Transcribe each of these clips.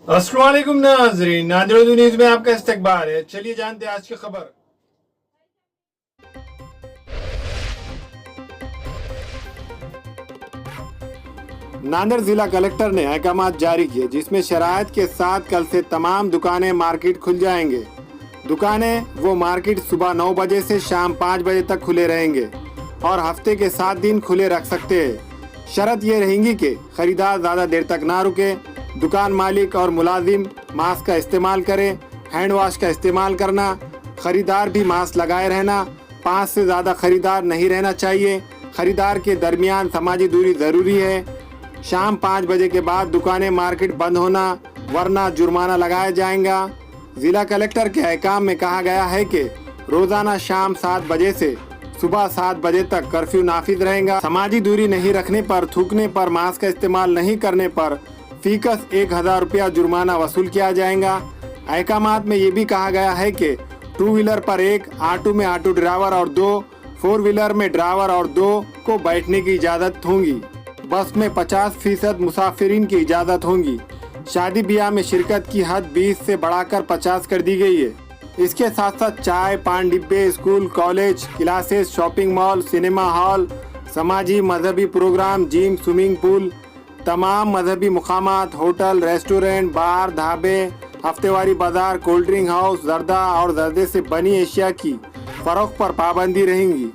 अस्सलाम वालेकुम नाज़रीन, नादिर उर्दू न्यूज़ में आपका इस्तकबाल है। चलिए जानते हैं आज की खबर। नांदेड़ जिला कलेक्टर ने अहकामात जारी किए जिसमें शराइत के साथ कल से तमाम दुकानें मार्केट खुल जाएंगे। दुकानें वो मार्केट सुबह 9 बजे से शाम 5 बजे तक खुले रहेंगे और हफ्ते के 7 दिन खुले रख सकते हैं। शर्त ये रहेंगी कि खरीदार ज़्यादा देर तक ना रुके, दुकान मालिक और मुलाजिम मास्क का इस्तेमाल करें, हैंड वॉश का इस्तेमाल करना, खरीदार भी मास्क लगाए रहना, 5 से ज़्यादा खरीदार नहीं रहना चाहिए, खरीदार के दरमियान समाजी दूरी ज़रूरी है, शाम 5 बजे के बाद दुकानें मार्केट बंद होना वरना जुर्माना लगाया जाएगा। जिला कलेक्टर के अहकाम में कहा गया है कि रोज़ाना शाम 7 बजे से सुबह 7 बजे तक कर्फ्यू नाफिज रहेगा। समाजी दूरी नहीं रखने पर, थूकने पर, मास्क का इस्तेमाल नहीं करने पर फीकस 1000 रुपया जुर्माना वसूल किया जाएगा। अहकामात में ये भी कहा गया है कि 2 व्हीलर पर 1, ऑटो में ऑटो ड्राइवर और 2, 4 व्हीलर में ड्राइवर और 2 को बैठने की इजाज़त होगी। बस में 50% मुसाफिरीन की इजाज़त होगी। शादी ब्याह में शिरकत की हद 20 से बढ़ाकर 50 कर दी गई है। इसके साथ साथ चाय, पान डिब्बे, school, college, classes, shopping mall, cinema hall, समाजी मजहबी प्रोग्राम, जिम, स्विमिंग पूल, तमाम मजहबी मुकामात, होटल, रेस्टोरेंट, बार, ढाबे, हफ्तेवारी बाजार, कोल्ड ड्रिंक हाउस, जर्दा और जर्दे से बनी एशिया की फरोख्त पर पाबंदी रहेंगी।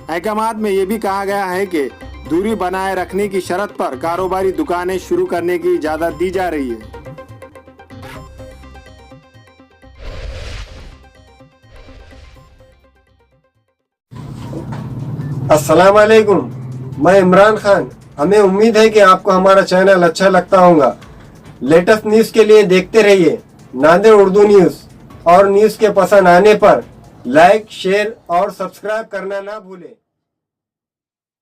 अहकामात में ये भी कहा गया है कि दूरी बनाए रखने की शर्त पर कारोबारी दुकानें शुरू करने की इजाज़त दी जा रही है। अस्सलाम वालेकुम, मैं इमरान खान। हमें उम्मीद है कि आपको हमारा चैनल अच्छा लगता होगा। लेटेस्ट न्यूज़ के लिए देखते रहिए नांदेड़ उर्दू न्यूज़, और न्यूज़ के पसंद आने पर लाइक, शेयर और सब्सक्राइब करना ना भूलें।